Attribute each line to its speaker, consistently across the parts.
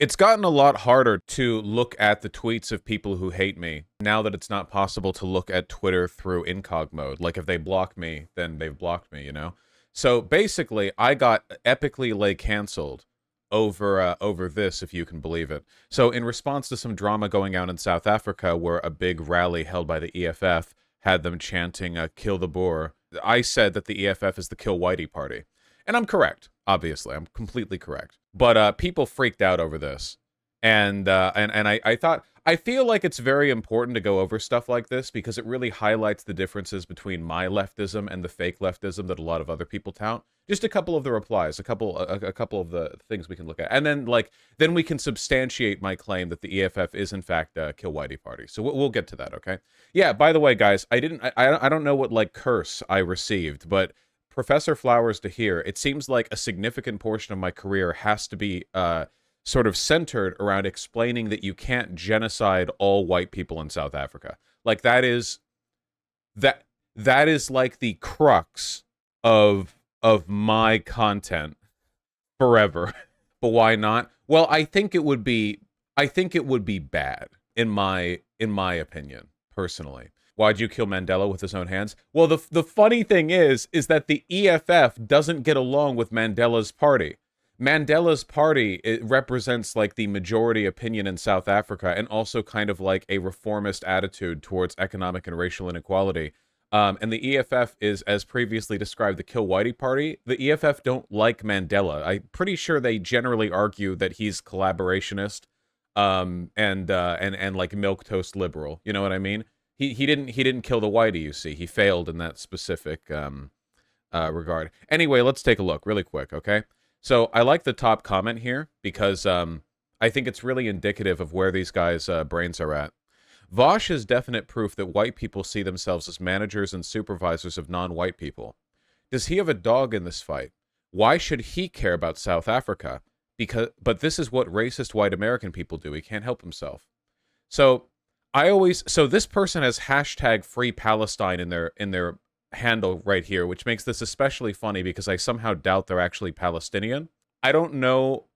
Speaker 1: It's gotten a lot harder to look at the tweets of people who hate me now that it's not possible to look at Twitter through incog mode. Like, if they block me, then they've blocked me, you know? So basically, I got epically canceled over this, if you can believe it. So in response to some drama going on in South Africa, where a big rally held by the EFF had them chanting "Kill the Boer," I said that the EFF is the Kill Whitey Party. And I'm correct, obviously. I'm completely correct. But people freaked out over this. And I thought, I feel like it's very important to go over stuff like this because it really highlights the differences between my leftism and the fake leftism that a lot of other people tout. Just a couple of the replies, a couple of the things we can look at. And then we can substantiate my claim that the EFF is in fact a Kill Whitey Party. So we'll get to that, okay? Yeah, by the way, guys, I don't know what curse I received, but Professor Flowers to hear, it seems like a significant portion of my career has to be sort of centered around explaining that you can't genocide all white people in South Africa. Like that is like the crux of my content forever. But why not? Well, I think it would be bad in my opinion, personally. Why'd you kill Mandela with his own hands? Well, the funny thing is that the EFF doesn't get along with Mandela's party. Mandela's party, it represents like the majority opinion in South Africa and also kind of like a reformist attitude towards economic and racial inequality. And the EFF is, as previously described, the Kill Whitey Party. The EFF don't like Mandela. I'm pretty sure they generally argue that he's collaborationist, and like milquetoast liberal. You know what I mean? He didn't kill the Whitey. You see, he failed in that specific regard. Anyway, let's take a look really quick, okay? So I like the top comment here because I think it's really indicative of where these guys' brains are at. Vaush is definite proof that white people see themselves as managers and supervisors of non-white people. Does he have a dog in this fight? Why should he care about South Africa? But this is what racist white American people do. He can't help himself. So this person has hashtag Free Palestine in their handle right here, which makes this especially funny because I somehow doubt they're actually Palestinian. I don't know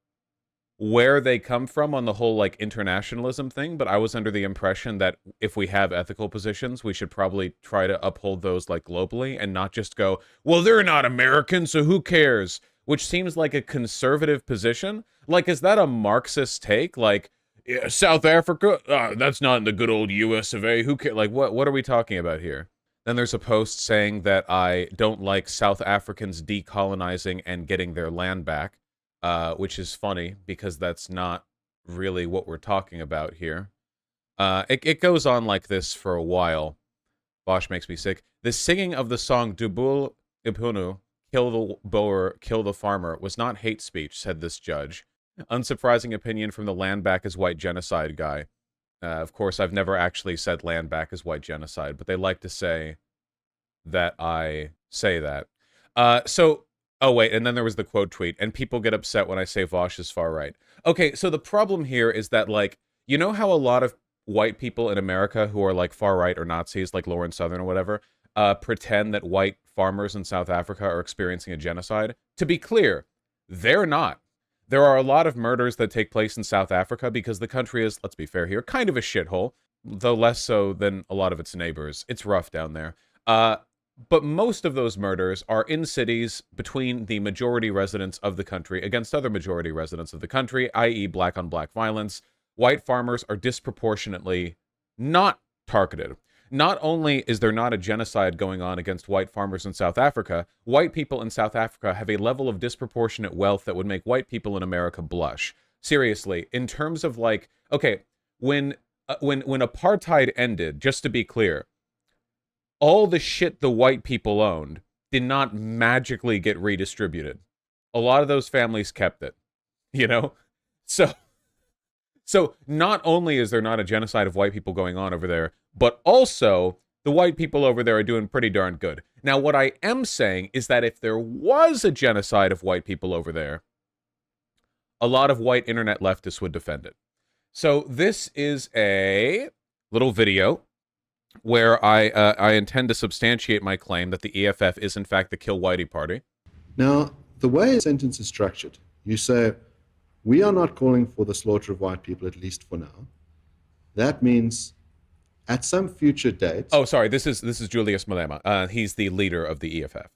Speaker 1: where they come from on the whole like internationalism thing, but I was under the impression that if we have ethical positions, we should probably try to uphold those like globally and not just go, well, they're not American, so who cares? Which seems like a conservative position. Like, is that a Marxist take? Like, yeah, South Africa, that's not in the good old US of A. Who cares? Like, what are we talking about here? Then there's a post saying that I don't like South Africans decolonizing and getting their land back, which is funny because that's not really what we're talking about here. It goes on like this for a while. Vaush makes me sick. The singing of the song Dubul Ipunu, Kill the Boer, Kill the Farmer, was not hate speech, said this judge. Unsurprising opinion from the land back is white genocide guy. Of course, I've never actually said land back is white genocide, but they like to say that I say that. Oh wait, and then there was the quote tweet, and people get upset when I say Vaush is far right. Okay, so the problem here is that, like, you know how a lot of white people in America who are like far right or Nazis, like Lauren Southern or whatever, pretend that white farmers in South Africa are experiencing a genocide? To be clear, they're not. There are a lot of murders that take place in South Africa because the country is, let's be fair here, kind of a shithole, though less so than a lot of its neighbors. It's rough down there. But most of those murders are in cities between the majority residents of the country against other majority residents of the country, i.e. black on black violence. White farmers are disproportionately not targeted. Not only is there not a genocide going on against white farmers in South Africa, white people in South Africa have a level of disproportionate wealth that would make white people in America blush. Seriously, in terms of like, okay, when apartheid ended, just to be clear, all the shit the white people owned did not magically get redistributed. A lot of those families kept it, you know? So not only is there not a genocide of white people going on over there, but also the white people over there are doing pretty darn good. Now, what I am saying is that if there was a genocide of white people over there, a lot of white internet leftists would defend it. So this is a little video where I intend to substantiate my claim that the EFF is in fact the Kill Whitey Party.
Speaker 2: Now, the way a sentence is structured, you say, We are not calling for the slaughter of white people, at least for now. That means at some future date.
Speaker 1: Oh, sorry. This is Julius Malema. He's the leader of the EFF.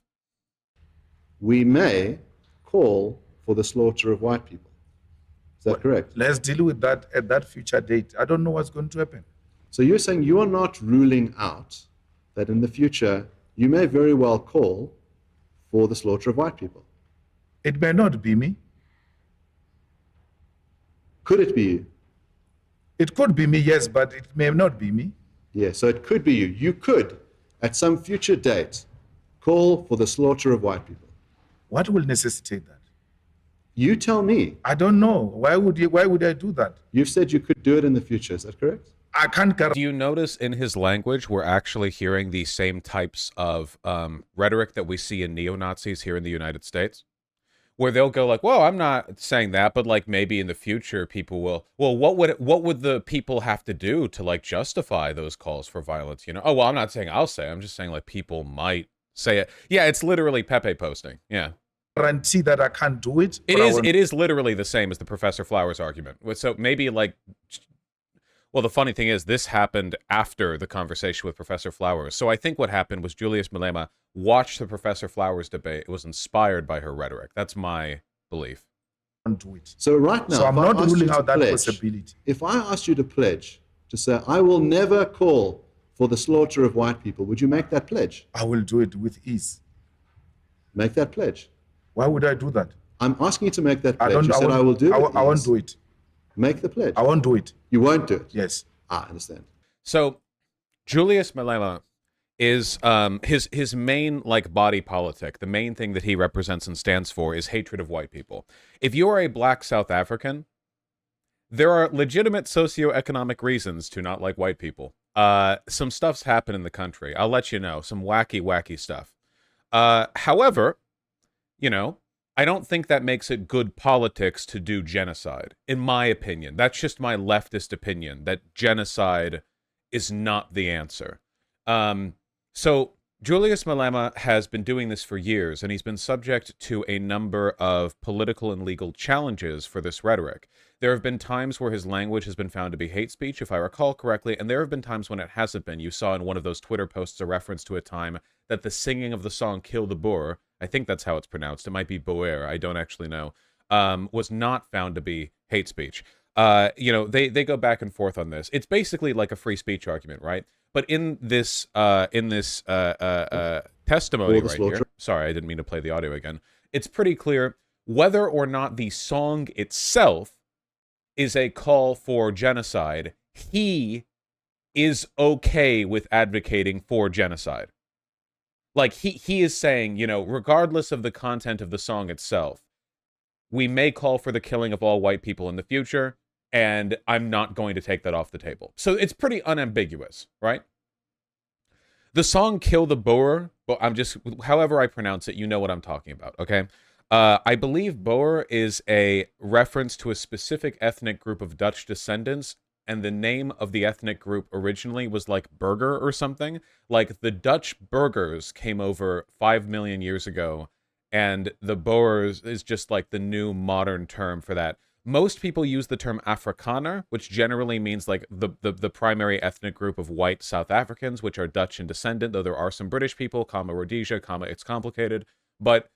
Speaker 2: We may call for the slaughter of white people. Is that correct?
Speaker 3: Let's deal with that at that future date. I don't know what's going to happen.
Speaker 2: So you're saying you are not ruling out that in the future you may very well call for the slaughter of white people?
Speaker 3: It may not be me.
Speaker 2: Could it be you?
Speaker 3: It could be me, yes, but it may not be me.
Speaker 2: Yeah, so it could be you. You could, at some future date, call for the slaughter of white people.
Speaker 3: What will necessitate that?
Speaker 2: You tell me.
Speaker 3: I don't know. Why would I do that?
Speaker 2: You've said you could do it in the future. Is that correct?
Speaker 3: I can't guarantee.
Speaker 1: Do you notice in his language we're actually hearing the same types of rhetoric that we see in neo-Nazis here in the United States? Where they'll go like, well, I'm not saying that, but like maybe in the future people will. Well, what would the people have to do to like justify those calls for violence? You know? Oh, well, I'm not saying I'll say. I'm just saying like people might say it. Yeah, it's literally Pepe posting. Yeah.
Speaker 3: Guarantee that I can't do it.
Speaker 1: It is literally the same as the Professor Flowers argument. So maybe like, well, the funny thing is this happened after the conversation with Professor Flowers. So I think what happened was Julius Malema watched the Professor Flowers debate. It was inspired by her rhetoric. That's my belief.
Speaker 3: Do it.
Speaker 2: So right now,
Speaker 3: so I'm not ruling out that possibility.
Speaker 2: If I asked you to pledge to say, I will never call for the slaughter of white people, would you make that pledge?
Speaker 3: I will do it with ease.
Speaker 2: Make that pledge.
Speaker 3: Why would I do that?
Speaker 2: I'm asking you to make that pledge. You said I will do it.
Speaker 3: I won't do it.
Speaker 2: Make the pledge.
Speaker 3: I won't do it.
Speaker 2: You won't do it?
Speaker 3: Yes.
Speaker 2: I understand.
Speaker 1: So Julius Malema is his main like body politic, the main thing that he represents and stands for is hatred of white people. If you are a black South African, there are legitimate socioeconomic reasons to not like white people. Some stuff's happened in the country. I'll let you know. Some wacky stuff. However, you know, I don't think that makes it good politics to do genocide, in my opinion. That's just my leftist opinion, that genocide is not the answer. So Julius Malema has been doing this for years, and he's been subject to a number of political and legal challenges for this rhetoric. There have been times where his language has been found to be hate speech, if I recall correctly, and there have been times when it hasn't been. You saw in one of those Twitter posts a reference to a time that the singing of the song Kill the Boer, I think that's how it's pronounced, it might be Boer, I don't actually know, was not found to be hate speech. You know, they go back and forth on this. It's basically like a free speech argument, right? But in this testimony right here, sorry, I didn't mean to play the audio again. It's pretty clear whether or not the song itself is a call for genocide, he is okay with advocating for genocide. Like, he is saying, you know, regardless of the content of the song itself, we may call for the killing of all white people in the future, and I'm not going to take that off the table. So it's pretty unambiguous, right? The song Kill the Boer, however I pronounce it, you know what I'm talking about, okay? I believe Boer is a reference to a specific ethnic group of Dutch descendants, and the name of the ethnic group originally was like Burger or something. Like the Dutch burgers came over 5 million years ago, and the Boers is just like the new modern term for that. Most people use the term Afrikaner, which generally means like the primary ethnic group of white South Africans, which are Dutch in descendant, though there are some British people, Rhodesia, it's complicated. But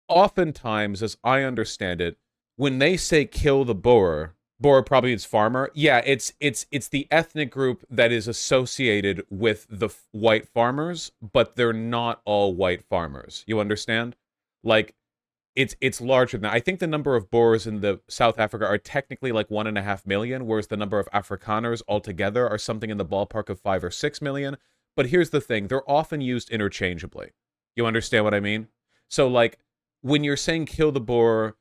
Speaker 1: oftentimes, as I understand it, when they say kill the Boer probably is farmer. Yeah, it's the ethnic group that is associated with the white farmers, but they're not all white farmers. You understand? Like, it's larger than that. I think the number of Boers in the South Africa are technically like 1.5 million, whereas the number of Afrikaners altogether are something in the ballpark of 5 or 6 million. But here's the thing, they're often used interchangeably. You understand what I mean? So like, when you're saying kill the Boer,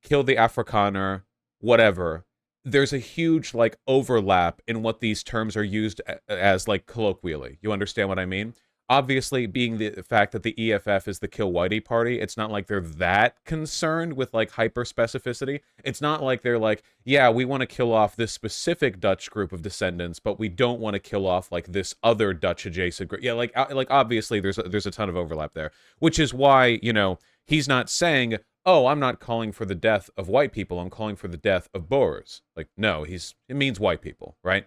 Speaker 1: kill the Afrikaner, whatever, there's a huge like overlap in what these terms are used as like colloquially. You understand what I mean? Obviously, being the fact that the EFF is the Kill Whitey party, it's not like they're that concerned with like hyper specificity. It's not like they're like, yeah, we want to kill off this specific Dutch group of descendants, but we don't want to kill off like this other Dutch adjacent group. Yeah, like obviously there's a ton of overlap there, which is why, you know, he's not saying, oh, I'm not calling for the death of white people, I'm calling for the death of Boers. Like, no, it means white people, right?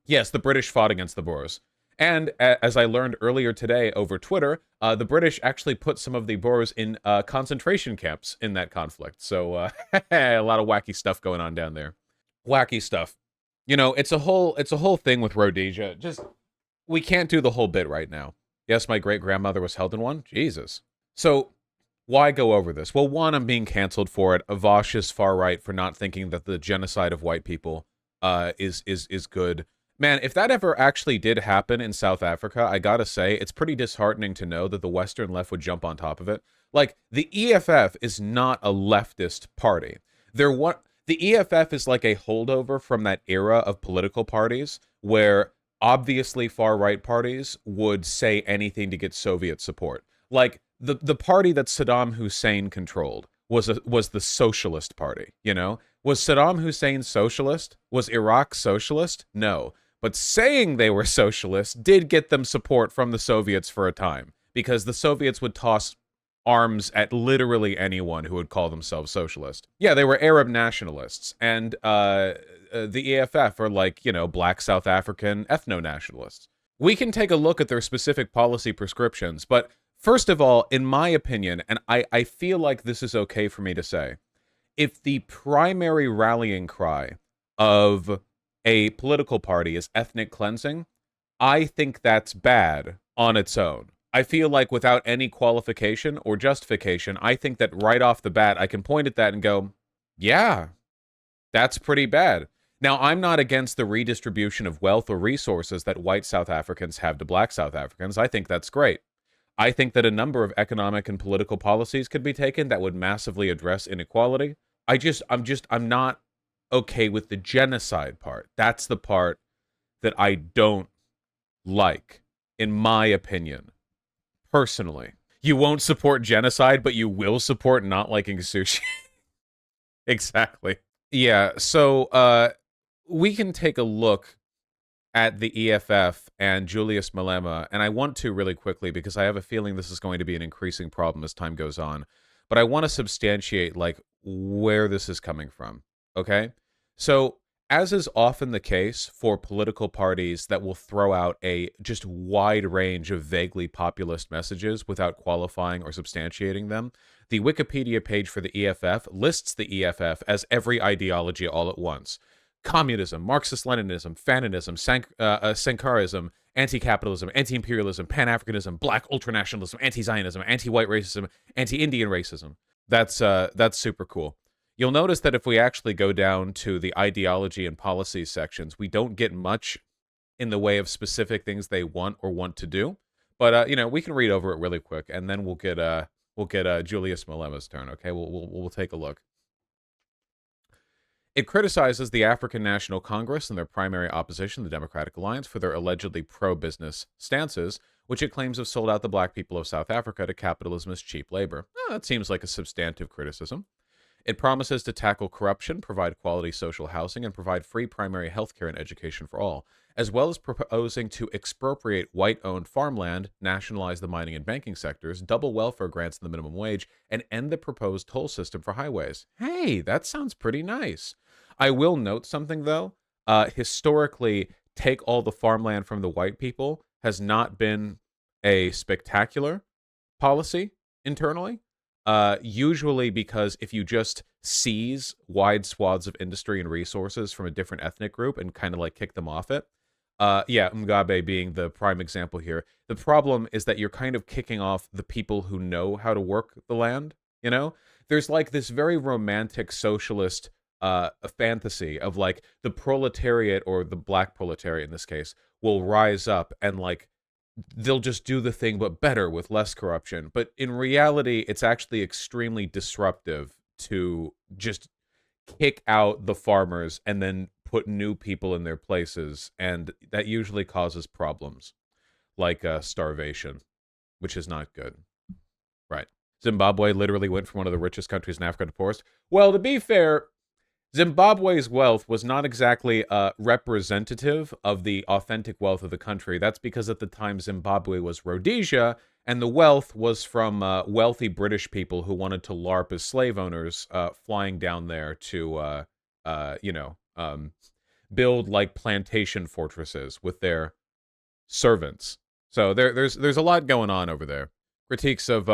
Speaker 1: Yes, the British fought against the Boers. And as I learned earlier today over Twitter, the British actually put some of the Boers in concentration camps in that conflict. So a lot of wacky stuff going on down there. Wacky stuff. You know, it's a whole thing with Rhodesia. Just we can't do the whole bit right now. Yes, my great grandmother was held in one. Jesus. So why go over this? Well, one, I'm being canceled for it. Vaush is far right for not thinking that the genocide of white people is good. Man, if that ever actually did happen in South Africa, I gotta say, it's pretty disheartening to know that the Western left would jump on top of it. Like, the EFF is not a leftist party. The EFF is like a holdover from that era of political parties where obviously far-right parties would say anything to get Soviet support. Like, the party that Saddam Hussein controlled was the Socialist Party, you know? Was Saddam Hussein socialist? Was Iraq socialist? No. But saying they were socialist did get them support from the Soviets for a time, because the Soviets would toss arms at literally anyone who would call themselves socialist. Yeah, they were Arab nationalists, and the EFF are like, you know, black South African ethno-nationalists. We can take a look at their specific policy prescriptions, but first of all, in my opinion, and I feel like this is okay for me to say, if the primary rallying cry of a political party is ethnic cleansing, I think that's bad on its own. I feel like without any qualification or justification, I think that right off the bat, I can point at that and go, yeah, that's pretty bad. Now, I'm not against the redistribution of wealth or resources that white South Africans have to black South Africans. I think that's great. I think that a number of economic and political policies could be taken that would massively address inequality. I'm not okay with the genocide part. That's the part that I don't like, in my opinion, personally. You won't support genocide, but you will support not liking sushi. Exactly. Yeah, so we can take a look at the EFF and Julius Malema, and I want to really quickly because I have a feeling this is going to be an increasing problem as time goes on. But I want to substantiate like where this is coming from. Okay? So, as is often the case for political parties that will throw out a just wide range of vaguely populist messages without qualifying or substantiating them, the Wikipedia page for the EFF lists the EFF as every ideology all at once. Communism, Marxist-Leninism, Fananism, Sankarism, anti-capitalism, anti-imperialism, Pan-Africanism, black ultranationalism, anti-Zionism, anti-white racism, anti-Indian racism. That's super cool. You'll notice that if we actually go down to the ideology and policy sections, we don't get much in the way of specific things they want or want to do. But you know, we can read over it really quick, and then we'll get Julius Malema's turn. Okay, we'll take a look. It criticizes the African National Congress and their primary opposition, the Democratic Alliance, for their allegedly pro-business stances, which it claims have sold out the black people of South Africa to capitalism as cheap labor. That seems like a substantive criticism. It promises to tackle corruption, provide quality social housing, and provide free primary health care and education for all, as well as proposing to expropriate white-owned farmland, nationalize the mining and banking sectors, double welfare grants and the minimum wage, and end the proposed toll system for highways. Hey, that sounds pretty nice. I will note something, though. Historically, take all the farmland from the white people has not been a spectacular policy internally. Usually because if you just seize wide swaths of industry and resources from a different ethnic group and kind of like kick them off it, yeah, Mugabe being the prime example here, the problem is that you're kind of kicking off the people who know how to work the land, you know? There's like this very romantic socialist fantasy of like the proletariat, or the black proletariat in this case, will rise up and like they'll just do the thing but better with less corruption. But in reality, it's actually extremely disruptive to just kick out the farmers and then put new people in their places, and that usually causes problems like starvation, which is not good. Right. Zimbabwe literally went from one of the richest countries in Africa to poorest. Well, to be fair, Zimbabwe's wealth was not exactly representative of the authentic wealth of the country. That's because at the time Zimbabwe was Rhodesia, And the wealth was from wealthy British people who wanted to LARP as slave owners, flying down there to, build like plantation fortresses with their servants. So there's a lot going on over there. Critiques of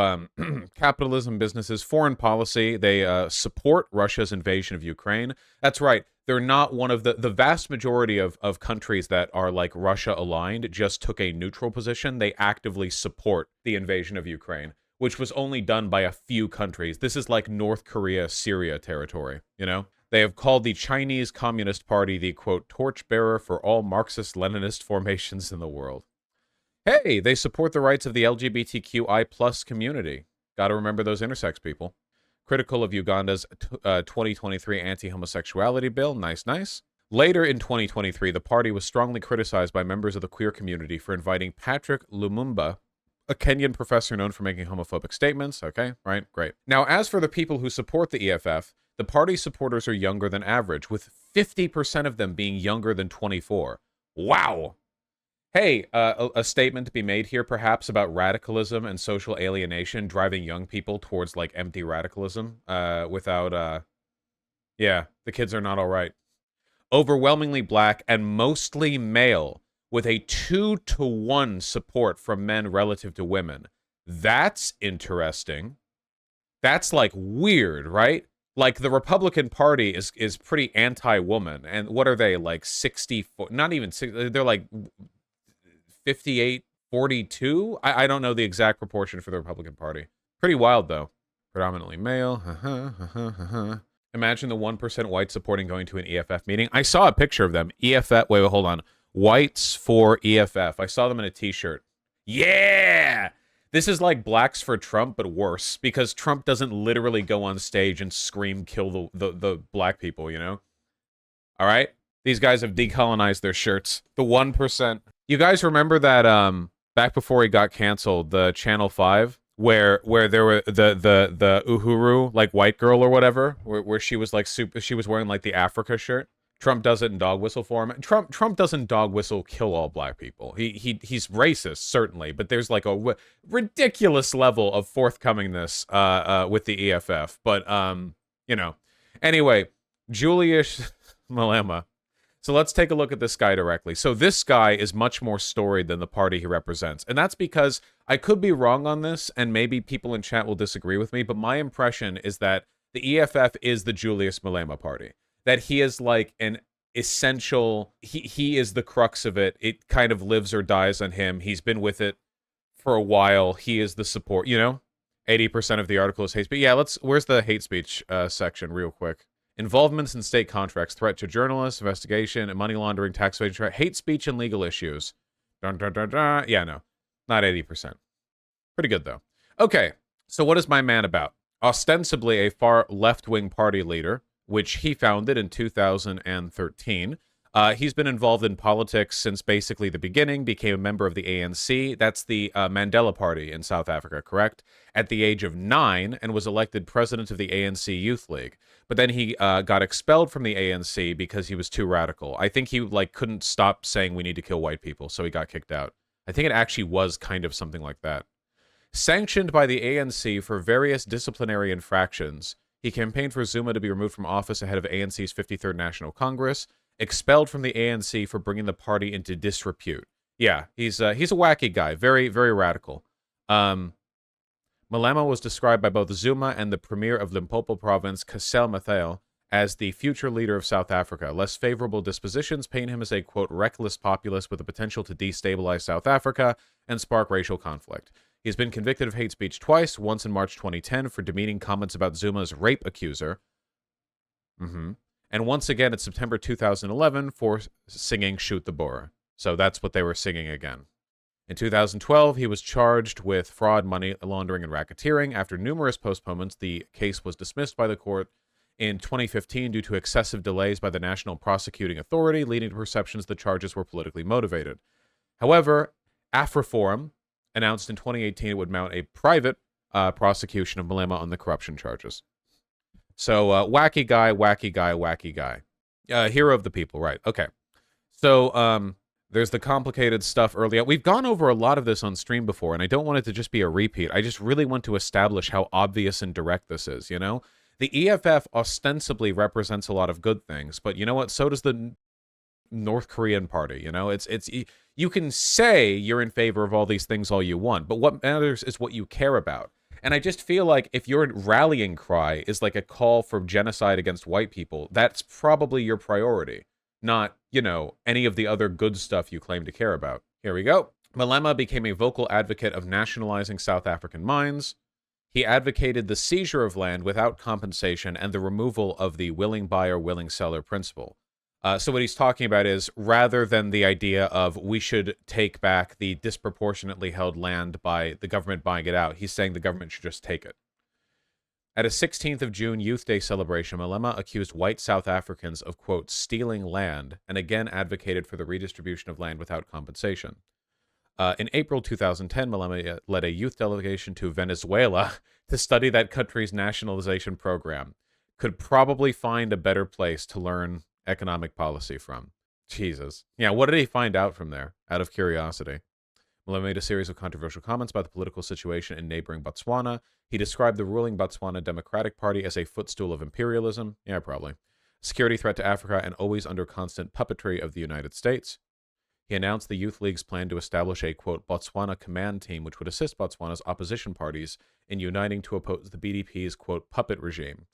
Speaker 1: capitalism, businesses, foreign policy. They support Russia's invasion of Ukraine. That's right. They're not one of the vast majority of countries that are like Russia aligned just took a neutral position. They actively support the invasion of Ukraine, which was only done by a few countries. This is like North Korea, Syria territory, you know? They have called the Chinese Communist Party the, quote, torchbearer for all Marxist-Leninist formations in the world. Hey, they support the rights of the LGBTQI plus community. Gotta remember those intersex people. Critical of Uganda's 2023 anti-homosexuality bill. Nice, nice. Later in 2023, the party was strongly criticized by members of the queer community for inviting Patrick Lumumba, a Kenyan professor known for making homophobic statements. Okay, right, great. Now, as for the people who support the EFF, the party supporters are younger than average, with 50% of them being younger than 24. Wow! Hey, a statement to be made here, perhaps, about radicalism and social alienation driving young people towards, like, empty radicalism, yeah, the kids are not all right. Overwhelmingly black and mostly male, with a 2-to-1 support from men relative to women. That's interesting. That's, like, weird, right? Like, the Republican Party is pretty anti-woman, and what are they, like, 64? Not even 60, they're, like, 58-42? I don't know the exact proportion for the Republican Party. Pretty wild, though. Predominantly male. Imagine the 1% whites supporting going to an EFF meeting. I saw a picture of them. EFF, wait, hold on. Whites for EFF. I saw them in a t-shirt. Yeah! This is like blacks for Trump, but worse, because Trump doesn't literally go on stage and scream, kill the black people, you know? All right? These guys have decolonized their shirts. The 1%. You guys remember that, back before he got canceled, the Channel 5, where there were the Uhuru, like, white girl or whatever, where she was, like, she was wearing, like, the Africa shirt? Trump does it in dog whistle form. Trump doesn't dog whistle kill all black people. He's racist, certainly, but there's like a ridiculous level of forthcomingness with the EFF. But you know, anyway, Julius Malema. So let's take a look at this guy directly. So this guy is much more storied than the party he represents, and that's because I could be wrong on this, and maybe people in chat will disagree with me. But my impression is that the EFF is the Julius Malema party. That he is like an essential, he is the crux of it. It kind of lives or dies on him. He's been with it for a while. He is the support, you know? 80% of the article is hate speech. Yeah, where's the hate speech section real quick? Involvements in state contracts, threat to journalists, investigation, and money laundering, tax evasion, hate speech and legal issues. Dun, dun, dun, dun. Yeah, no, not 80%. Pretty good, though. Okay, so what is my man about? Ostensibly a far left-wing party leader, which he founded in 2013. He's been involved in politics since basically the beginning, became a member of the ANC. That's the Mandela Party in South Africa, correct? At the age of 9, and was elected president of the ANC Youth League. But then he got expelled from the ANC because he was too radical. I think he couldn't stop saying we need to kill white people, so he got kicked out. I think it actually was kind of something like that. Sanctioned by the ANC for various disciplinary infractions, he campaigned for Zuma to be removed from office ahead of ANC's 53rd National Congress, expelled from the ANC for bringing the party into disrepute. Yeah, he's a wacky guy, very, very radical. Malema was described by both Zuma and the premier of Limpopo province, Cecile Mathael, as the future leader of South Africa. Less favorable dispositions paint him as a, quote, reckless populist with the potential to destabilize South Africa and spark racial conflict. He's been convicted of hate speech twice, once in March 2010 for demeaning comments about Zuma's rape accuser, and once again in September 2011 for singing Shoot the Boer. So that's what they were singing again. In 2012, he was charged with fraud, money laundering, and racketeering. After numerous postponements, the case was dismissed by the court in 2015 due to excessive delays by the National Prosecuting Authority, leading to perceptions the charges were politically motivated. However, AfriForum announced in 2018 it would mount a private prosecution of Malema on the corruption charges. So, wacky guy, wacky guy, wacky guy. Hero of the people, right. Okay. So, There's the complicated stuff early on. We've gone over a lot of this on stream before, and I don't want it to just be a repeat. I just really want to establish how obvious and direct this is, you know? The EFF ostensibly represents a lot of good things, but you know what? So does the North Korean party, you know? You can say you're in favor of all these things all you want, but what matters is what you care about. And I just feel like if your rallying cry is like a call for genocide against white people, that's probably your priority, not, you know, any of the other good stuff you claim to care about. Here we go. Malema became a vocal advocate of nationalizing South African mines. He advocated the seizure of land without compensation and the removal of the willing buyer, willing seller principle. So what he's talking about is, rather than the idea of we should take back the disproportionately held land by the government buying it out, he's saying the government should just take it. At a 16th of June Youth Day celebration, Malema accused white South Africans of, quote, stealing land, and again advocated for the redistribution of land without compensation. In April 2010, Malema led a youth delegation to Venezuela to study that country's nationalization program. Could probably find a better place to learn economic policy from. Jesus. Yeah, what did he find out from there, out of curiosity? Malema made a series of controversial comments about the political situation in neighboring Botswana. He described the ruling Botswana Democratic Party as a footstool of imperialism. Yeah, probably. Security threat to Africa and always under constant puppetry of the United States. He announced the Youth League's plan to establish a, quote, Botswana command team which would assist Botswana's opposition parties in uniting to oppose the BDP's, quote, puppet regime.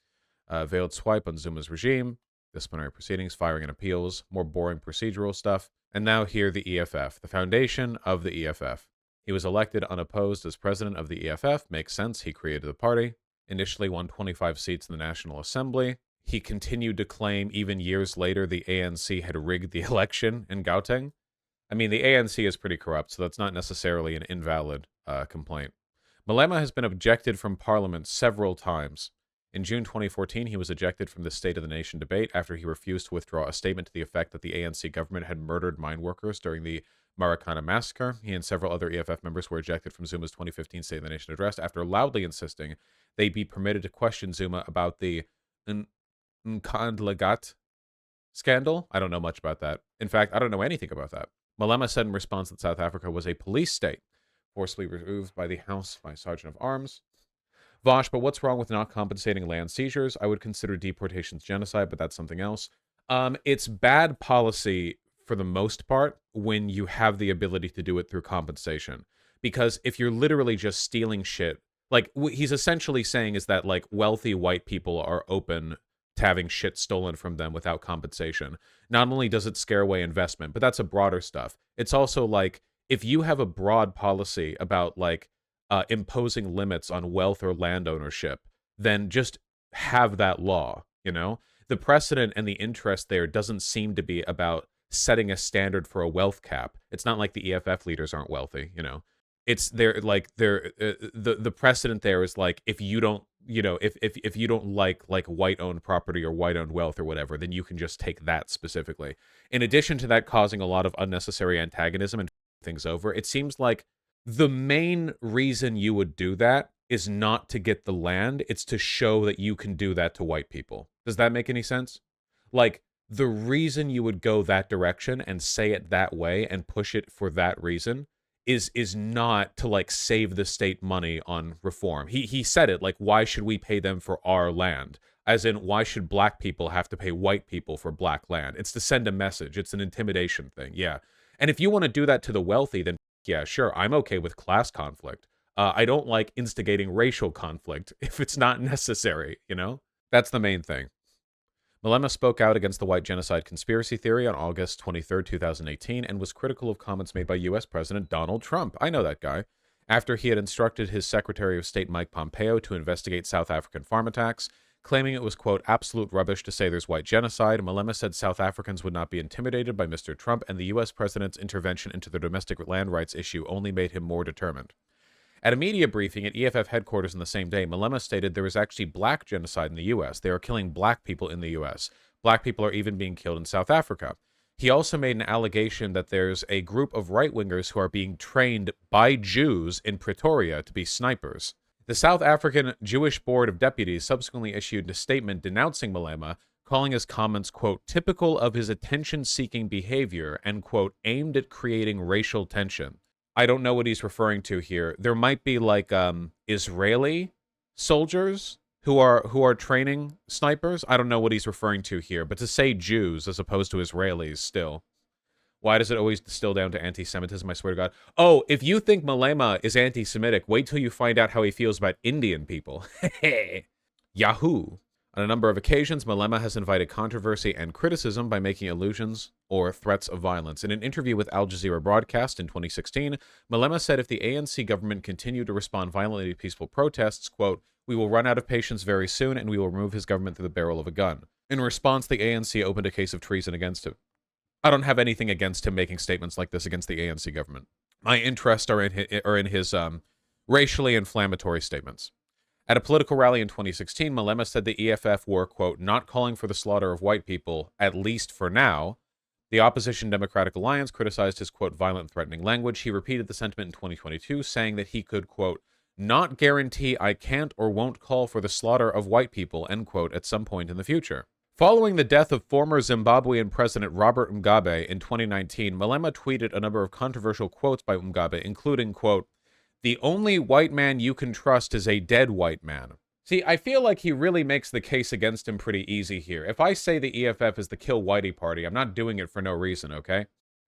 Speaker 1: Veiled swipe on Zuma's regime, disciplinary proceedings, firing and appeals, more boring procedural stuff, and now here the EFF, the foundation of the EFF. He was elected unopposed as president of the EFF, makes sense, he created the party, initially won 25 seats in the National Assembly. He continued to claim, even years later, the ANC had rigged the election in Gauteng. I mean, the ANC is pretty corrupt, so that's not necessarily an invalid complaint. Malema has been ejected from Parliament several times. In June 2014, he was ejected from the State of the Nation debate after he refused to withdraw a statement to the effect that the ANC government had murdered mine workers during the Marikana massacre. He and several other EFF members were ejected from Zuma's 2015 State of the Nation address after loudly insisting they be permitted to question Zuma about the Nkandlagat scandal. I don't know much about that. In fact, I don't know anything about that. Malema said in response that South Africa was a police state, forcibly removed by the House by Sergeant of Arms. Vaush, but what's wrong with not compensating land seizures? I would consider deportations genocide, but that's something else. It's bad policy for the most part when you have the ability to do it through compensation. Because if you're literally just stealing shit, like what he's essentially saying is that like wealthy white people are open to having shit stolen from them without compensation. Not only does it scare away investment, but that's a broader stuff. It's also like if you have a broad policy about like imposing limits on wealth or land ownership, then just have that law, you know? The precedent and the interest there doesn't seem to be about setting a standard for a wealth cap. It's not like the EFF leaders aren't wealthy, you know? It's the precedent there is like if you don't, you know, if you don't like white owned property or white owned wealth or whatever, then you can just take that specifically. In addition to that causing a lot of unnecessary antagonism and things over, it seems like the main reason you would do that is not to get the land, it's to show that you can do that to white people. Does that make any sense? Like, the reason you would go that direction and say it that way and push it for that reason is not to, like, save the state money on reform. He said it, like, why should we pay them for our land? As in, why should black people have to pay white people for black land? It's to send a message. It's an intimidation thing, yeah. And if you want to do that to the wealthy, then yeah, sure, I'm okay with class conflict. I don't like instigating racial conflict if it's not necessary, you know? That's the main thing. Malema spoke out against the white genocide conspiracy theory on August 23, 2018, and was critical of comments made by U.S. President Donald Trump. I know that guy. After he had instructed his Secretary of State Mike Pompeo to investigate South African farm attacks, claiming it was, quote, absolute rubbish to say there's white genocide, Malema said South Africans would not be intimidated by Mr. Trump, and the U.S. president's intervention into the domestic land rights issue only made him more determined. At a media briefing at EFF headquarters on the same day, Malema stated there is actually black genocide in the U.S. They are killing black people in the U.S. Black people are even being killed in South Africa. He also made an allegation that there's a group of right-wingers who are being trained by Jews in Pretoria to be snipers. The South African Jewish Board of Deputies subsequently issued a statement denouncing Malema, calling his comments, quote, typical of his attention-seeking behavior and, quote, aimed at creating racial tension. I don't know what he's referring to here. There might be like Israeli soldiers who are training snipers. I don't know what he's referring to here, but to say Jews as opposed to Israelis still. Why does it always distill down to anti-Semitism? I swear to God. Oh, if you think Malema is anti-Semitic, wait till you find out how he feels about Indian people. Yahoo! On a number of occasions, Malema has invited controversy and criticism by making allusions or threats of violence. In an interview with Al Jazeera Broadcast in 2016, Malema said if the ANC government continued to respond violently to peaceful protests, quote, we will run out of patience very soon and we will remove his government through the barrel of a gun. In response, the ANC opened a case of treason against him. I don't have anything against him making statements like this against the ANC government. My interests are in his racially inflammatory statements. At a political rally in 2016, Malema said the EFF were, quote, not calling for the slaughter of white people, at least for now. The opposition Democratic Alliance criticized his, quote, violent, threatening language. He repeated the sentiment in 2022, saying that he could, quote, not guarantee I can't or won't call for the slaughter of white people, end quote, at some point in the future. Following the death of former Zimbabwean President Robert Mugabe in 2019, Malema tweeted a number of controversial quotes by Mugabe, including, quote, the only white man you can trust is a dead white man. See, I feel like he really makes the case against him pretty easy here. If I say the EFF is the kill whitey party, I'm not doing it for no reason, okay?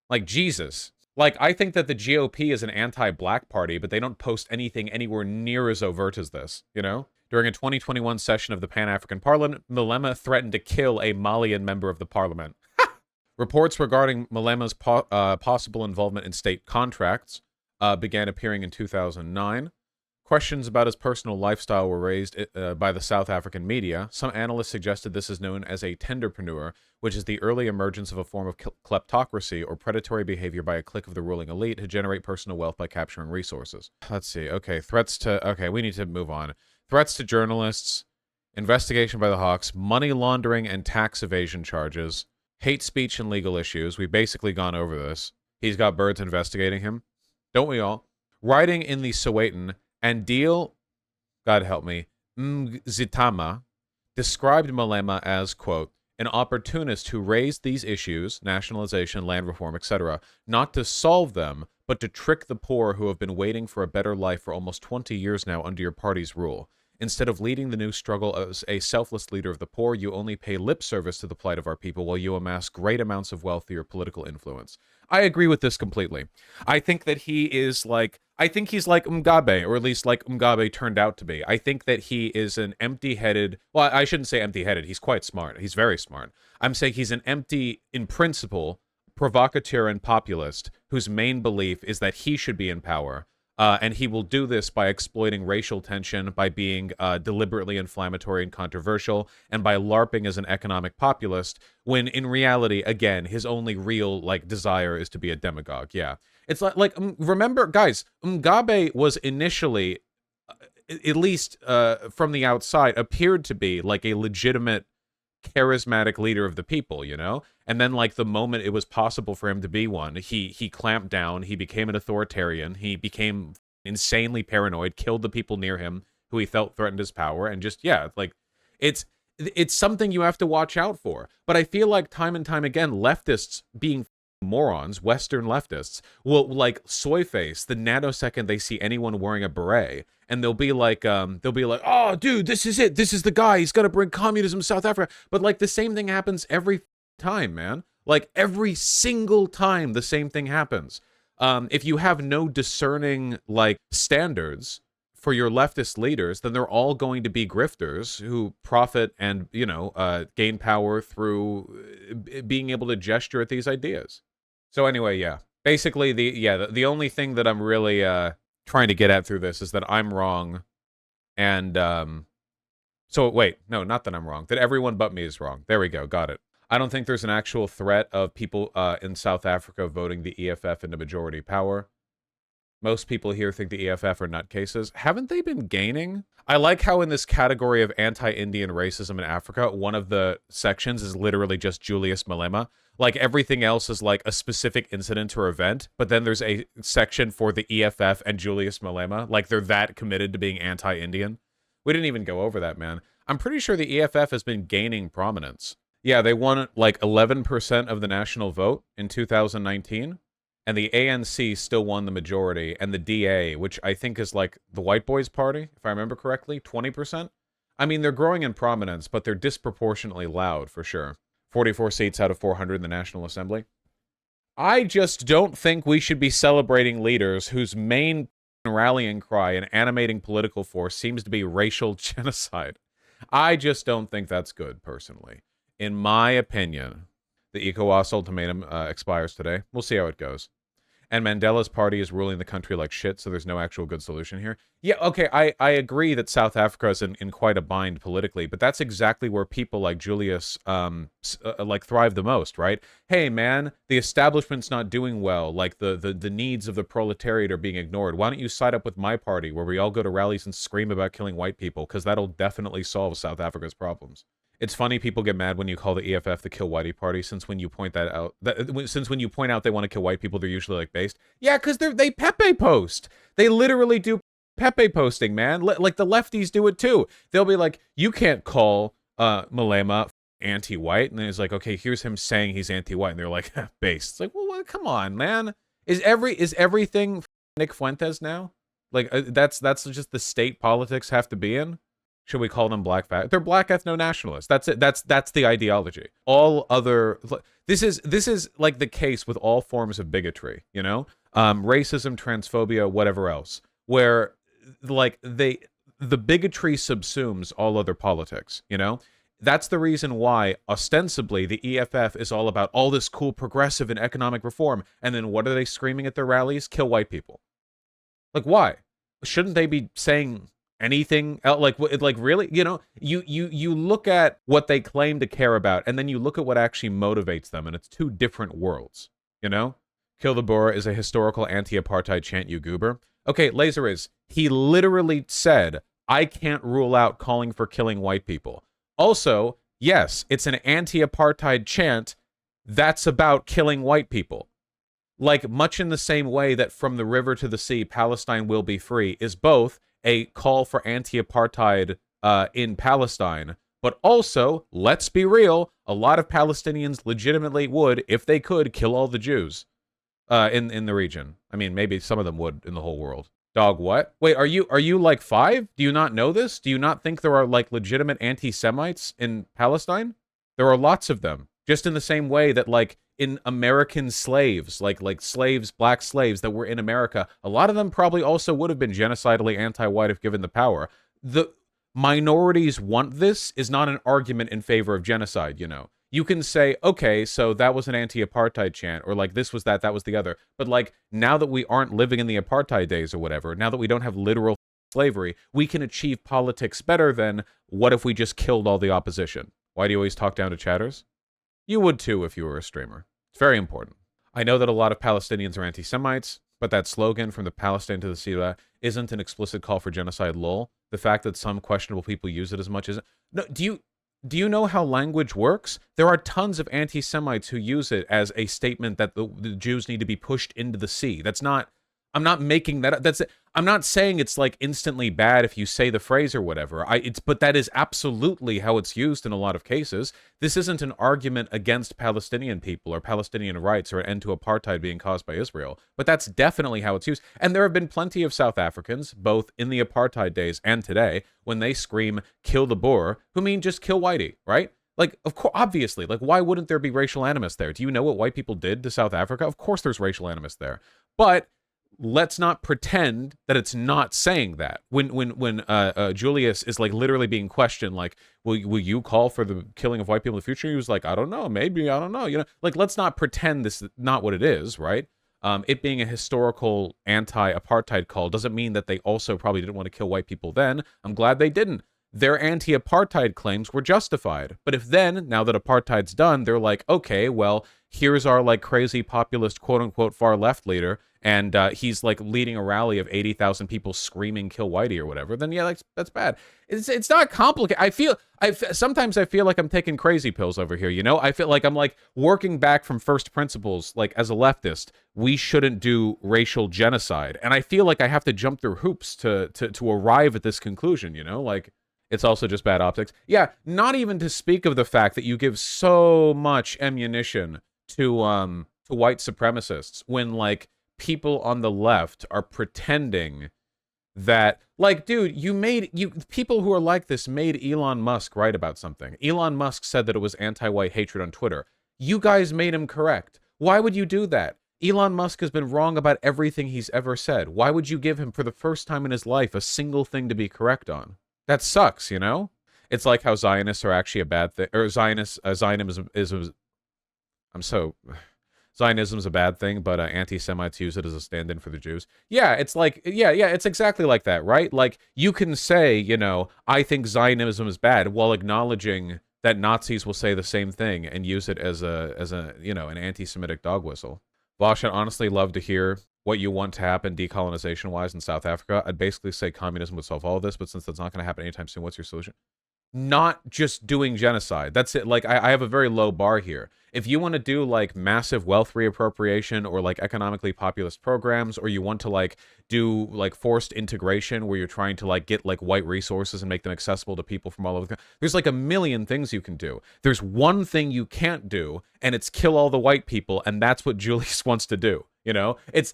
Speaker 1: Like, Jesus. Like, I think that the GOP is an anti-black party, but they don't post anything anywhere near as overt as this, you know? During a 2021 session of the Pan-African Parliament, Malema threatened to kill a Malian member of the parliament. Reports regarding Malema's possible involvement in state contracts began appearing in 2009. Questions about his personal lifestyle were raised by the South African media. Some analysts suggested this is known as a tenderpreneur, which is the early emergence of a form of kleptocracy or predatory behavior by a clique of the ruling elite to generate personal wealth by capturing resources. Let's see. Okay, we need to move on. Threats to journalists, investigation by the Hawks, money laundering and tax evasion charges, hate speech and legal issues. We've basically gone over this. He's got birds investigating him. Don't we all? Writing in the Sowetan, Andile, God help me, Mzitama, described Malema as, quote, an opportunist who raised these issues, nationalization, land reform, etc., not to solve them, but to trick the poor who have been waiting for a better life for almost 20 years now under your party's rule. Instead of leading the new struggle as a selfless leader of the poor, you only pay lip service to the plight of our people while you amass great amounts of wealth through your political influence. I agree with this completely. I think that he's like Mugabe, or at least like Mugabe turned out to be. I think that he is an empty-headed, well, I shouldn't say empty-headed, he's quite smart. He's very smart. I'm saying he's an empty, in principle, provocateur and populist whose main belief is that he should be in power. And he will do this by exploiting racial tension, by being deliberately inflammatory and controversial, and by LARPing as an economic populist, when in reality, again, his only real desire is to be a demagogue. Yeah. It's remember, guys, Mugabe was initially, at least from the outside, appeared to be like a legitimate, charismatic leader of the people, you know? And then, the moment it was possible for him to be one, he clamped down, he became an authoritarian, he became insanely paranoid, killed the people near him who he felt threatened his power, and just, yeah, it's something you have to watch out for. But I feel like time and time again, leftists, being morons, Western leftists, will soy face the nanosecond they see anyone wearing a beret, and they'll be like, oh, dude, this is it, this is the guy, he's gonna bring communism to South Africa. But the same thing happens every time, man. Every single time the same thing happens. If you have no discerning standards for your leftist leaders, then they're all going to be grifters who profit and gain power through being able to gesture at these ideas. So anyway, yeah, basically the only thing that I'm really trying to get at through this is that I'm wrong, and so wait, no, not that I'm wrong, that everyone but me is wrong. There we go, got it. I don't think there's an actual threat of people in South Africa voting the EFF into majority power. Most people here think the EFF are nutcases. Haven't they been gaining? I like how in this category of anti-Indian racism in Africa, one of the sections is literally just Julius Malema. Everything else is a specific incident or event, but then there's a section for the EFF and Julius Malema. They're that committed to being anti-Indian. We didn't even go over that, man. I'm pretty sure the EFF has been gaining prominence. Yeah, they won like 11% of the national vote in 2019, and the ANC still won the majority, and the DA, which I think is like the white boys' party, if I remember correctly, 20%. I mean, they're growing in prominence, but they're disproportionately loud for sure. 44 seats out of 400 in the National Assembly. I just don't think we should be celebrating leaders whose main rallying cry and animating political force seems to be racial genocide. I just don't think that's good, personally. In my opinion, the ECOWAS ultimatum expires today. We'll see how it goes. And Mandela's party is ruling the country like shit, so there's no actual good solution here. Yeah, okay, I agree that South Africa is in quite a bind politically, but that's exactly where people like Julius like thrive the most, right? Hey, man, the establishment's not doing well. Like the needs of the proletariat are being ignored. Why don't you side up with my party, where we all go to rallies and scream about killing white people? Because that'll definitely solve South Africa's problems. It's funny people get mad when you call the EFF the Kill Whitey Party, since when you point that out, since when you point out they want to kill white people, they're usually like based. Yeah, because they Pepe post. They literally do Pepe posting, man. Like the lefties do it too. They'll be like, you can't call Malema anti-white, and then it's like, okay, here's him saying he's anti-white, and they're like, based. It's like, well, come on, man. Is everything Nick Fuentes now? Like that's just the state politics have to be in. Should we call them black They're black ethno-nationalists. That's it. That's the ideology. All other this is like the case with all forms of bigotry, you know? Racism, transphobia, whatever else. Where like the bigotry subsumes all other politics, you know? That's the reason why ostensibly the EFF is all about all this cool progressive and economic reform, and then what are they screaming at their rallies? Kill white people. Like why? Shouldn't they be saying anything else? Like really, you know, you look at what they claim to care about, and then you look at what actually motivates them, and it's two different worlds, you know? Kill the Boer is a historical anti-apartheid chant, you goober. Okay, Laser is, he literally said, I can't rule out calling for killing white people. Also, yes, it's an anti-apartheid chant that's about killing white people. Like, much in the same way that from the river to the sea, Palestine will be free, is both a call for anti-apartheid in Palestine, but also, let's be real, a lot of Palestinians legitimately would, if they could, kill all the Jews in the region. I mean, maybe some of them would in the whole world. Dog, what? Wait, are you like 5? Do you not know this? Do you not think there are like legitimate anti-Semites in Palestine? There are lots of them. Just in the same way that like in American slaves, like slaves, black slaves that were in America, a lot of them probably also would have been genocidally anti-white if given the power. The minorities want this is not an argument in favor of genocide, you know. You can say, okay, so that was an anti-apartheid chant, or like this was that was the other. But like now that we aren't living in the apartheid days or whatever, now that we don't have literal slavery, we can achieve politics better than what if we just killed all the opposition? Why do you always talk down to chatters? You would too if you were a streamer. It's very important. I know that a lot of Palestinians are anti-Semites, but that slogan from the Palestine to the Sira isn't an explicit call for genocide, lol. The fact that some questionable people use it as much as... No, do you know how language works? There are tons of anti-Semites who use it as a statement that the Jews need to be pushed into the sea. That's not... I'm not making that up. I'm not saying it's like instantly bad if you say the phrase or whatever. But that is absolutely how it's used in a lot of cases. This isn't an argument against Palestinian people or Palestinian rights or an end to apartheid being caused by Israel. But that's definitely how it's used. And there have been plenty of South Africans, both in the apartheid days and today, when they scream, kill the Boer, who mean just kill whitey, right? Like, of course, obviously, like, why wouldn't there be racial animus there? Do you know what white people did to South Africa? Of course there's racial animus there. But let's not pretend that it's not saying that. When Julius is like literally being questioned, like, will you call for the killing of white people in the future? He was like, I don't know, maybe, I don't know. You know, like, let's not pretend this is not what it is, right? It being a historical anti-apartheid call doesn't mean that they also probably didn't want to kill white people then. I'm glad they didn't. Their anti-apartheid claims were justified. But if then, now that apartheid's done, they're like, okay, well, here's our like crazy populist quote-unquote far left leader, and he's like leading a rally of 80,000 people screaming kill whitey or whatever, then yeah, that's bad. It's not complicated. Sometimes I feel like I'm taking crazy pills over here, you know? I feel like I'm like working back from first principles, like as a leftist, we shouldn't do racial genocide. And I feel like I have to jump through hoops to arrive at this conclusion, you know? Like, It's also just bad optics. Yeah, not even to speak of the fact that you give so much ammunition to white supremacists when like people on the left are pretending that like dude, you people who are like this made Elon Musk right about something. Elon Musk said that it was anti-white hatred on Twitter. You guys made him correct. Why would you do that? Elon Musk has been wrong about everything he's ever said. Why would you give him for the first time in his life a single thing to be correct on? That sucks, you know? It's like how Zionists are actually a bad thing, or Zionism is I'm so Zionism's a bad thing, but anti-Semites use it as a stand-in for the Jews. Yeah, it's like, yeah, it's exactly like that, right? Like, you can say, you know, I think Zionism is bad, while acknowledging that Nazis will say the same thing and use it as a you know, an anti-Semitic dog whistle. Vaush, I'd honestly love to hear what you want to happen decolonization-wise in South Africa. I'd basically say communism would solve all of this, but since that's not going to happen anytime soon, what's your solution? Not just doing genocide. That's it. Like, I have a very low bar here. If you want to do like massive wealth reappropriation or like economically populist programs, or you want to like do like forced integration where you're trying to like get like white resources and make them accessible to people from all over the country, there's like a million things you can do. There's one thing you can't do, and it's kill all the white people, and that's what Julius wants to do. You know, it's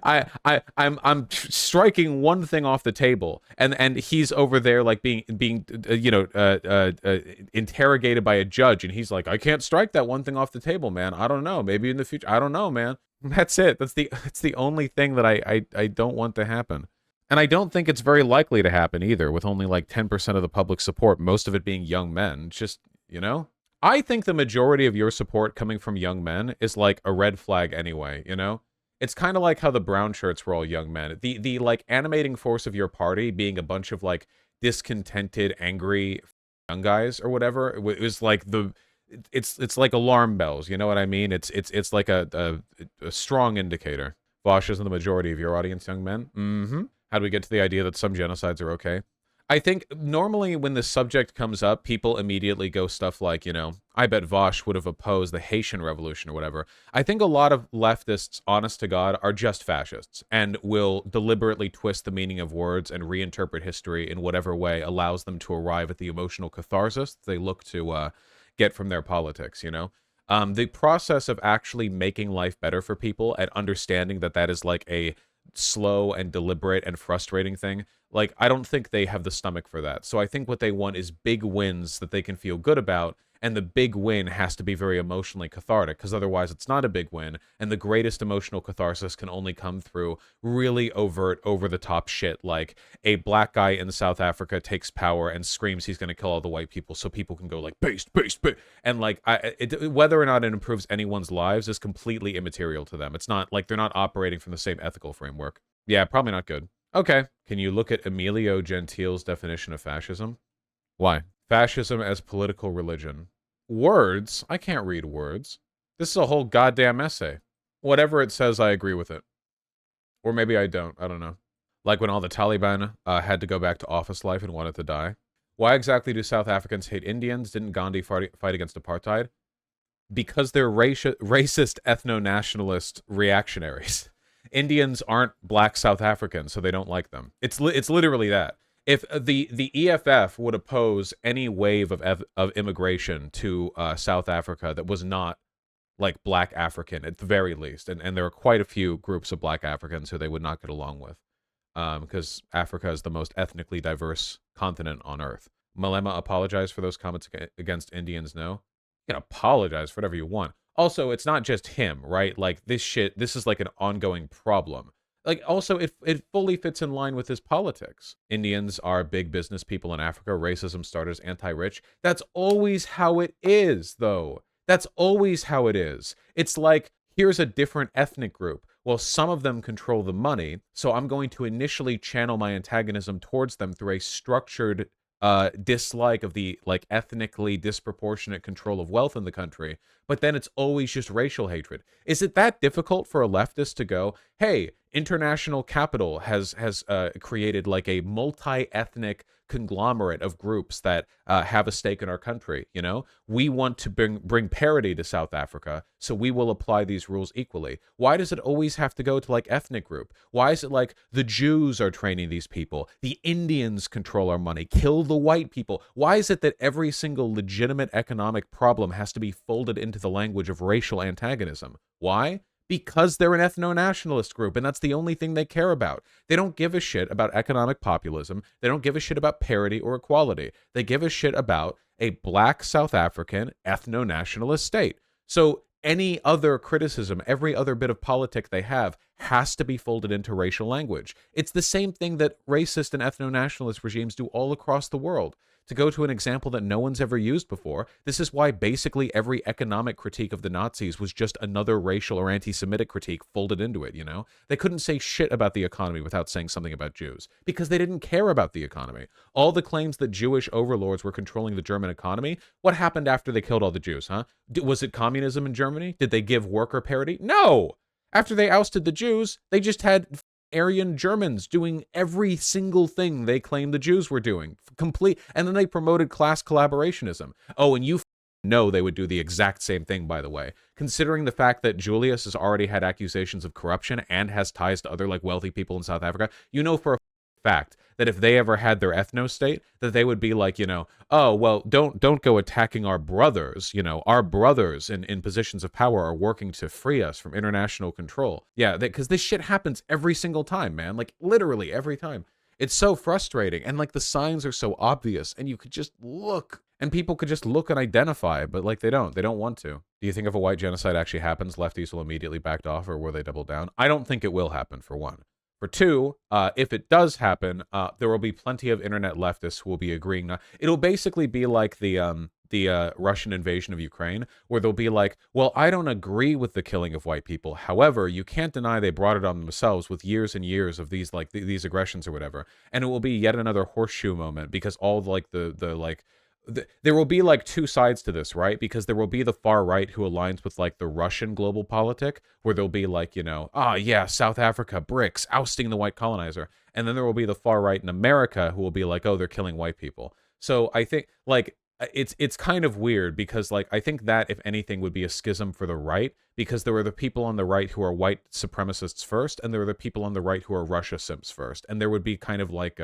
Speaker 1: I'm striking one thing off the table, and he's over there like being interrogated by a judge, and he's like, I can't strike that one thing off the table, man. I don't know. Maybe in the future. I don't know, man. That's it. That's the only thing that I don't want to happen. And I don't think it's very likely to happen either, with only like 10% of the public support, most of it being young men. Just, you know? I think the majority of your support coming from young men is like a red flag anyway, you know? It's kind of like how the brown shirts were all young men. The like animating force of your party being a bunch of like discontented, angry young guys or whatever. It was like it's like alarm bells, you know what I mean? It's like a strong indicator. Vaush, isn't the majority of your audience young men? Mm-hmm. How do we get to the idea that some genocides are okay? I think normally when the subject comes up, people immediately go stuff like, you know, I bet Vaush would have opposed the Haitian Revolution or whatever. I think a lot of leftists, honest to God, are just fascists and will deliberately twist the meaning of words and reinterpret history in whatever way allows them to arrive at the emotional catharsis they look to get from their politics, you know? The process of actually making life better for people and understanding that that is like a slow and deliberate and frustrating thing, like, I don't think they have the stomach for that. So I think what they want is big wins that they can feel good about, and the big win has to be very emotionally cathartic, because otherwise it's not a big win, and the greatest emotional catharsis can only come through really overt, over-the-top shit, like a black guy in South Africa takes power and screams he's going to kill all the white people so people can go like, based, and like, whether or not it improves anyone's lives is completely immaterial to them. It's not, like, they're not operating from the same ethical framework. Yeah, probably not good. Okay. Can you look at Emilio Gentile's definition of fascism? Why? Fascism as political religion. Words? I can't read words. This is a whole goddamn essay. Whatever it says, I agree with it. Or maybe I don't. I don't know. Like when all the Taliban had to go back to office life and wanted to die. Why exactly do South Africans hate Indians? Didn't Gandhi fight against apartheid? Because they're racist ethno-nationalist reactionaries. Indians aren't black South Africans, so they don't like them. It's literally that. If the EFF would oppose any wave of immigration to South Africa that was not like black African at the very least, and there are quite a few groups of black Africans who they would not get along with, because Africa is the most ethnically diverse continent on Earth. Malema apologized for those comments against Indians. No, you can apologize for whatever you want. Also, it's not just him, right? Like, this is like an ongoing problem. Like, also, it fully fits in line with his politics. Indians are big business people in Africa. Racism started as anti-rich. That's always how it is, though. That's always how it is. It's like, here's a different ethnic group. Well, some of them control the money, so I'm going to initially channel my antagonism towards them through a structured dislike of the like ethnically disproportionate control of wealth in the country, but then it's always just racial hatred. Is it that difficult for a leftist to go, hey, International capital has created like a multi-ethnic conglomerate of groups that have a stake in our country. You know, we want to bring parity to South Africa, so we will apply these rules equally. Why does it always have to go to like ethnic group? Why is it like the Jews are training these people, the Indians control our money, kill the white people? Why is it that every single legitimate economic problem has to be folded into the language of racial antagonism? Why? Because they're an ethno-nationalist group, and that's the only thing they care about. They don't give a shit about economic populism. They don't give a shit about parity or equality. They give a shit about a black South African ethno-nationalist state. So any other criticism, every other bit of politic they have has to be folded into racial language. It's the same thing that racist and ethno-nationalist regimes do all across the world. To go to an example that no one's ever used before, this is why basically every economic critique of the Nazis was just another racial or anti-Semitic critique folded into it, you know? They couldn't say shit about the economy without saying something about Jews, because they didn't care about the economy. All the claims that Jewish overlords were controlling the German economy, what happened after they killed all the Jews, huh? Was it communism in Germany? Did they give worker parity? No! After they ousted the Jews, they just had Aryan Germans doing every single thing they claimed the Jews were doing. Complete. And then they promoted class collaborationism. Oh, and you know they would do the exact same thing, by the way. Considering the fact that Julius has already had accusations of corruption and has ties to other like wealthy people in South Africa, you know for a fact that if they ever had their ethno state, that they would be like, you know, oh, well, don't go attacking our brothers. You know, our brothers in positions of power are working to free us from international control. Yeah, because this shit happens every single time, man. Like, literally every time. It's so frustrating. And, like, the signs are so obvious. And you could just look. And people could just look and identify. But, like, they don't. They don't want to. Do you think if a white genocide actually happens, lefties will immediately back off, or will they double down? I don't think it will happen, for one. For two, if it does happen, there will be plenty of internet leftists who will be agreeing. It'll basically be like the Russian invasion of Ukraine, where they'll be like, well, I don't agree with the killing of white people. However, you can't deny they brought it on themselves with years and years of these like these aggressions or whatever. And it will be yet another horseshoe moment because all like there will be like two sides to this, right? Because there will be the far right who aligns with like the Russian global politic, where they'll be like, you know, yeah, South Africa, BRICS, ousting the white colonizer. And then there will be the far right in America who will be like, oh, they're killing white people. So I think like it's kind of weird because like I think that if anything would be a schism for the right, because there are the people on the right who are white supremacists first, and there are the people on the right who are Russia simps first. And there would be kind of like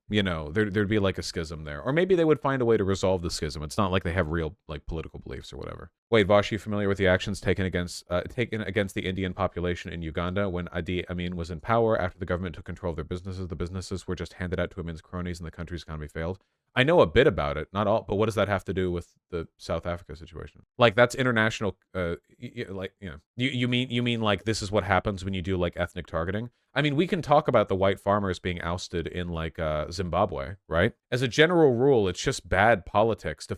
Speaker 1: you know, there'd be like a schism there, or maybe they would find a way to resolve the schism. It's not like they have real like political beliefs or whatever. Wait, Vaush, you familiar with the actions taken against the Indian population in Uganda when Idi Amin was in power? After the government took control of their businesses, the businesses were just handed out to Amin's cronies, and the country's economy failed. I know a bit about it, not all, but what does that have to do with the South Africa situation? Like that's international. Like you know, you mean like this is what happens when you do like ethnic targeting? I mean, we can talk about the white farmers being ousted in like Zimbabwe, right? As a general rule, it's just bad politics to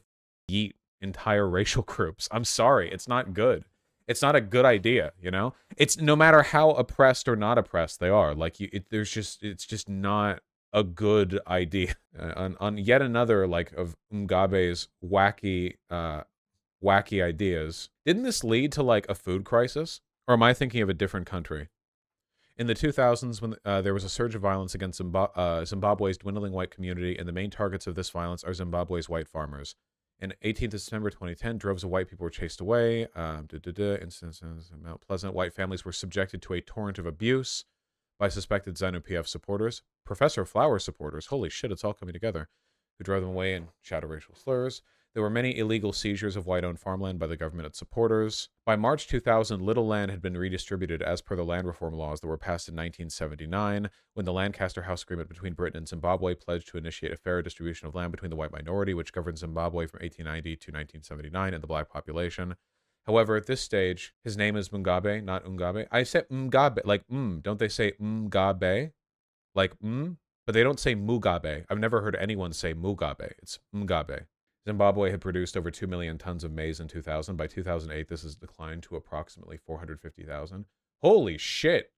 Speaker 1: yeet entire racial groups. I'm sorry, it's not good. It's not a good idea, you know? It's no matter how oppressed or not oppressed they are. Like it's just not a good idea. On yet another like of Mugabe's wacky ideas. Didn't this lead to like a food crisis? Or am I thinking of a different country? In the 2000s, when there was a surge of violence against Zimbabwe's dwindling white community, and the main targets of this violence are Zimbabwe's white farmers. In 18th of September 2010, droves of white people were chased away. Instances in Mount Pleasant, white families were subjected to a torrent of abuse by suspected ZANU-PF supporters, Professor Flower supporters, holy shit, it's all coming together, who drove them away and shouted racial slurs. There were many illegal seizures of white-owned farmland by the government and supporters. By March 2000, little land had been redistributed as per the land reform laws that were passed in 1979, when the Lancaster House Agreement between Britain and Zimbabwe pledged to initiate a fair distribution of land between the white minority, which governed Zimbabwe from 1890 to 1979, and the black population. However, at this stage, his name is Mugabe, not Ungabe. I said Mugabe, like don't they say Mugabe? Like but they don't say Mugabe. I've never heard anyone say Mugabe. It's Mugabe. Zimbabwe had produced over 2 million tons of maize in 2000. By 2008, this has declined to approximately 450,000. Holy shit.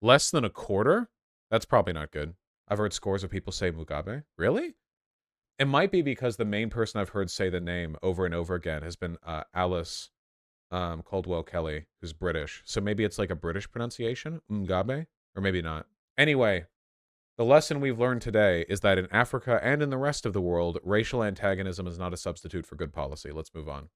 Speaker 1: Less than a quarter? That's probably not good. I've heard scores of people say Mugabe. Really? It might be because the main person I've heard say the name over and over again has been Alice Caldwell Kelly, who's British. So maybe it's like a British pronunciation, Mugabe, or maybe not. Anyway, the lesson we've learned today is that in Africa and in the rest of the world, racial antagonism is not a substitute for good policy. Let's move on.